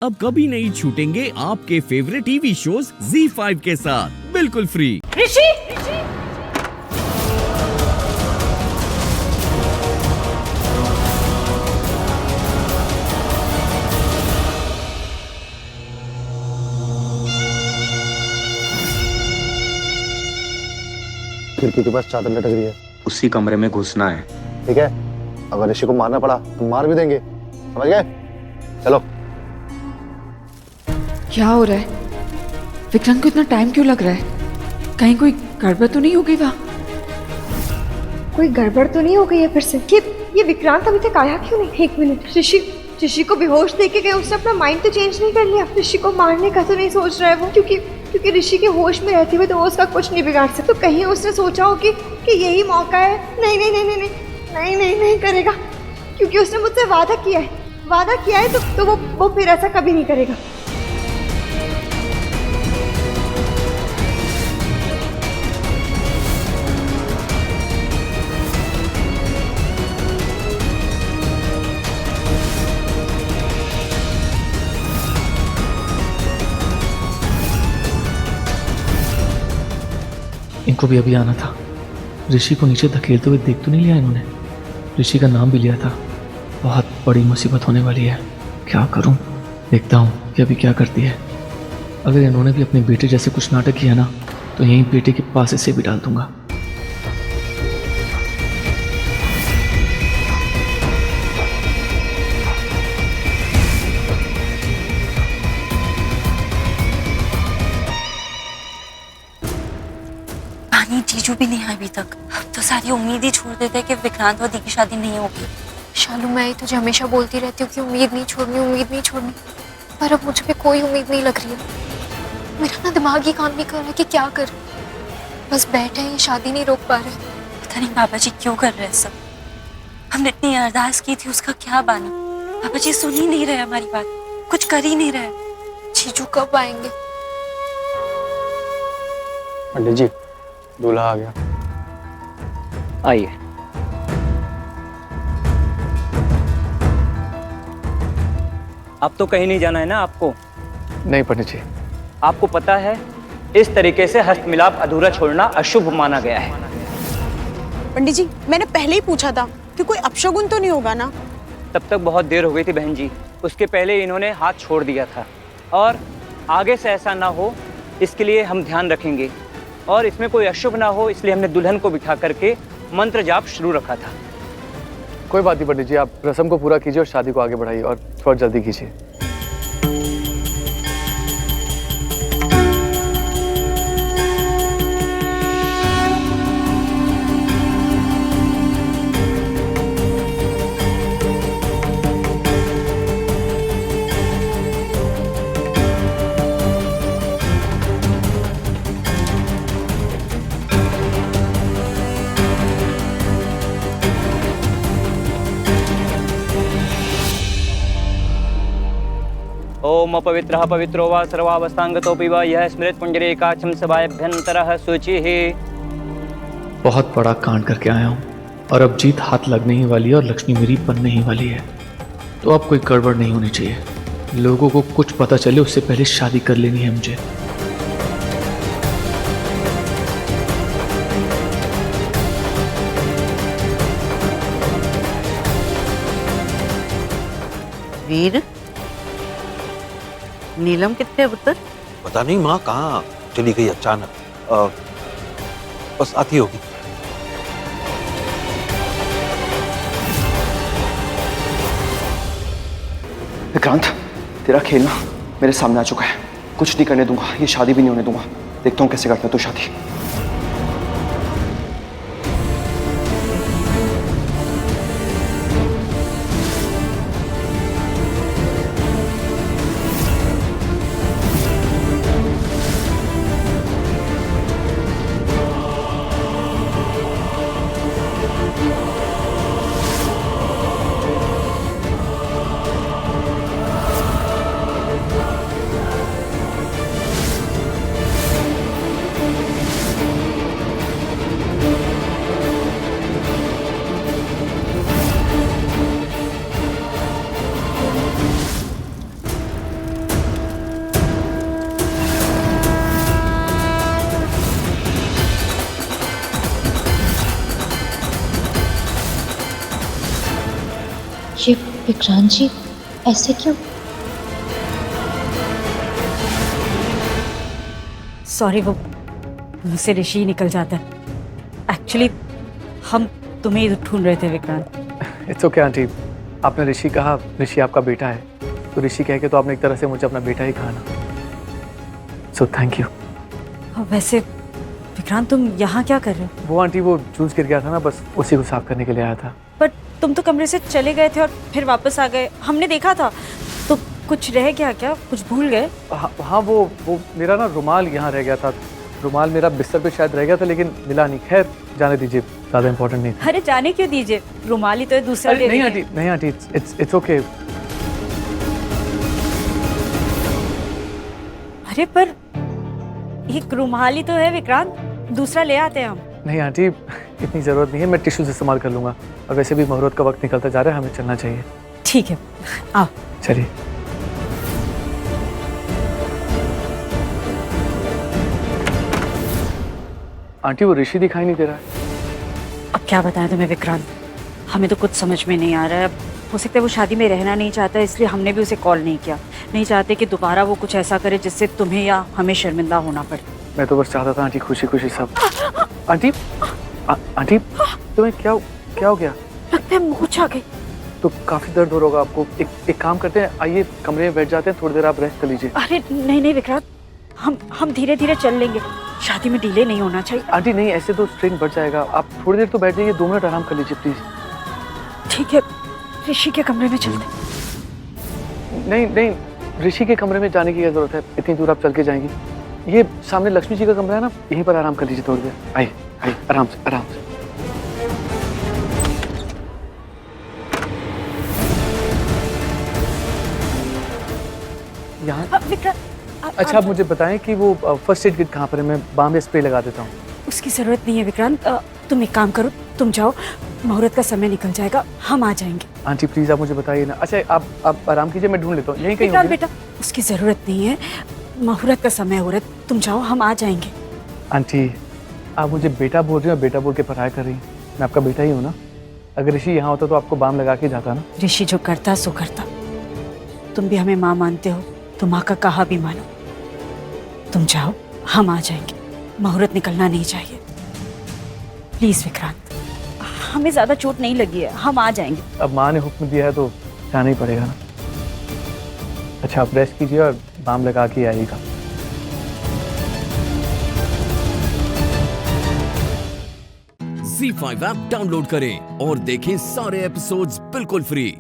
अब कभी नहीं छूटेंगे आपके फेवरेट टीवी शोज ZEE5 के साथ बिल्कुल फ्री। ऋषि, खिड़की के पास चादर लटक रही है। उसी कमरे में घुसना है। ठीक है, अगर ऋषि को मारना पड़ा तो मार भी देंगे, समझ गए? चलो। क्या हो रहा है? विक्रांत को इतना टाइम क्यों लग रहा है? कहीं कोई गड़बड़ तो नहीं हो गई वहाँ? कोई गड़बड़ तो नहीं हो गई है फिर से? ये विक्रांत अभी तक आया क्यों नहीं? एक मिनट, ऋषि को बेहोश देख के गए, उसने अपना माइंड तो चेंज नहीं कर लिया? ऋषि को मारने का तो नहीं सोच रहा है वो? क्योंकि ऋषि के होश में रहते हुए तो वो उसका कुछ नहीं बिगाड़ सकता। तो कहीं उसने सोचा हो कि यही मौका है। नहीं करेगा, क्योंकि उसने मुझसे वादा किया है तो वो फिर ऐसा कभी नहीं करेगा। इनको भी अभी आना था। ऋषि को नीचे धकेलते हुए देख तो नहीं लिया इन्होंने? ऋषि का नाम भी लिया था। बहुत बड़ी मुसीबत होने वाली है। क्या करूं? देखता हूं कि अभी क्या करती है। अगर इन्होंने भी अपने बेटे जैसे कुछ नाटक किया ना, तो यहीं बेटे के पास इसे भी डाल दूंगा। जीजू भी नहीं आए अभी तक। अब तो सारी उम्मीद ही छोड़ देते कि विक्रांत और दी की शादी नहीं होगी। शालू, मैं तुझे हमेशा बोलती रहती हूँ कि उम्मीद नहीं छोड़नी, पर अब मुझ पे कोई उम्मीद नहीं लग रही है। मेरा ना दिमाग ही काम नहीं कर रहा कि क्या कर। बस बैठे हैं, शादी नहीं रोक पा रहे। पता नहीं बाबा जी क्यों कर रहे हैं सब। हमने इतनी अरदास की थी, उसका क्या बाना? बाबा जी सुन ही नहीं रहे हमारी बात, कुछ कर ही नहीं रहे। जीजू कब आएंगे? पंडित जी, दूल्हा आ गया। आइए। अब तो कहीं नहीं जाना है ना आपको? नहीं पंडित जी। आपको पता है इस तरीके से हस्तमिलाप अधूरा छोड़ना अशुभ माना गया है। पंडित जी, मैंने पहले ही पूछा था कि कोई अपशगुन तो नहीं होगा ना? तब तक बहुत देर हो गई थी बहन जी। उसके पहले इन्होंने हाथ छोड़ दिया था, और आगे से ऐसा ना हो इसके लिए हम ध्यान रखेंगे, और इसमें कोई अशुभ ना हो इसलिए हमने दुल्हन को बिठा करके मंत्र जाप शुरू रखा था। कोई बात नहीं पंडित जी, आप रस्म को पूरा कीजिए और शादी को आगे बढ़ाइए, और थोड़ा जल्दी कीजिए। ओम अपवित्रः पवित्रो वा सर्वावस्थांगतोऽपि वा यः स्मृत पुंडरीकाक्षं सभाभ्यन्तरः शुचिः। बहुत बड़ा कांड करके आया हूँ, और अब जीत हाथ लगने ही वाली है और लक्ष्मी मेरी बनने ही वाली है। तो अब कोई गड़बड़ नहीं होनी चाहिए। लोगों को कुछ पता चले उससे पहले शादी कर लेनी है मुझे। वीर, नीलम कितने पुत्र? पता नहीं माँ कहाँ चली गई अचानक। बस आती होगी। विक्रांत, तेरा खेल ना मेरे सामने आ चुका है। कुछ नहीं करने दूंगा, ये शादी भी नहीं होने दूंगा। देखता हूँ कैसे करता है तू शादी। विक्रांत जी ऐसे क्यों? सॉरी, वो मुझसे ऋषि निकल जाता है। एक्चुअली हम तुम्हें ही ढूंढ रहे थे विक्रांत। इट्स ओके आंटी, आपने ऋषि कहा, ऋषि आपका बेटा है, तो ऋषि कह के तो आपने एक तरह से मुझे अपना बेटा ही कहा ना, सो थैंक यू। वैसे विक्रांत तुम यहाँ क्या कर रहे हो? वो आंटी वो जूस गिर गया था ना, बस उसी को साफ करने के लिए आया था। पर तुम तो कमरे से चले गए थे और फिर वापस आ गए, हमने देखा था। तो कुछ रह गया क्या? कुछ भूल गए? हाँ वो मेरा ना रुमाल यहाँ रह गया था। रुमाल मेरा बिस्तर पे शायद रह गया था, लेकिन मिला नहीं। खैर जाने दीजिए, ज़्यादा इम्पोर्टेंट नहीं था। अरे जाने क्यों दीजिए, रुमाल ही तो है, दूसरा अरे नहीं आंटी, इट्स ओके। अरे पर एक रुमाल ही तो है विक्रांत, दूसरा ले आते हैं हम। नहीं आंटी, इतनी ज़रूरत नहीं है, मैं टिश्यूज इस्तेमाल कर लूँगा। और वैसे भी मुहूर्त का वक्त निकलता जा रहा है, हमें चलना चाहिए। ठीक है, आओ चलिए। आंटी वो ऋषि दिखाई नहीं दे रहा है। अब क्या बताएं तुम्हें विक्रांत, हमें तो कुछ समझ में नहीं आ रहा है। हो सकता है वो शादी में रहना नहीं चाहता, इसलिए हमने भी उसे कॉल नहीं किया। नहीं चाहते कि दोबारा वो कुछ ऐसा करे जिससे तुम्हें या हमें शर्मिंदा होना पड़े। मैं तो बस चाहता था आंटी खुशी खुशी सब। आंटी आंटी तुम्हें क्या हो गया? लगता है मूंछ आ गई। तो काफी दर्द हो रहा होगा आपको। एक काम करते हैं, आइए कमरे में बैठ जाते हैं, थोड़ी देर आप रेस्ट कर लीजिए। अरे नहीं विक्रांत, हम धीरे धीरे चल लेंगे, शादी में डिले नहीं होना चाहिए। आंटी नहीं, ऐसे तो स्ट्रेन बढ़ जाएगा। आप थोड़ी देर तो बैठ जाइए, 2 मिनट आराम कर लीजिए प्लीज। ठीक है, ऋषि के कमरे में चलते। नहीं, ऋषि के कमरे में जाने की क्या जरूरत है? इतनी दूर आप चल के जाएंगी। ये सामने लक्ष्मी जी का कमरा है ना, यहीं पर आराम कर लीजिए थोड़ी देर। आइए आराम से। यहाँ अच्छा, आप मुझे बताएं कि वो फर्स्ट एड किट कहाँ पर है? मैं बाम या स्प्रे लगा देता हूँ। उसकी जरूरत नहीं है विक्रांत, तुम एक काम करो, तुम जाओ, मुहूर्त का समय निकल जाएगा, हम आ जाएंगे। आंटी प्लीज आप मुझे बताइए ना। अच्छा आप आराम कीजिए, मैं ढूंढ लेता हूँ। यहीं कहीं विक्रांत बेटा, उसकी जरूरत नहीं है, मुहूर्त का समय हो रहा है, तुम जाओ, हम आ जाएंगे। आंटी आप मुझे बेटा बोल रही हो, बेटा बोल के पढ़ाई कर रही हैं। मैं आपका बेटा ही हूँ ना। अगर ऋषि यहाँ होता तो आपको बाम लगा के जाता ना। ऋषि जो करता सो करता। तुम भी हमें माँ मानते हो, तो माँ का कहा भी मानो। तुम जाओ, हम आ जाएंगे, मुहूर्त निकलना नहीं चाहिए। प्लीज विक्रांत, हमें ज्यादा चोट नहीं लगी है, हम आ जाएंगे। अब माँ ने हुक्म दिया है तो जाना ही पड़ेगा ना। अच्छा आप रेस्ट कीजिए और बाम लगा के आइएगा। ZEE5 ऐप डाउनलोड करें और देखें सारे एपिसोड्स बिल्कुल फ्री।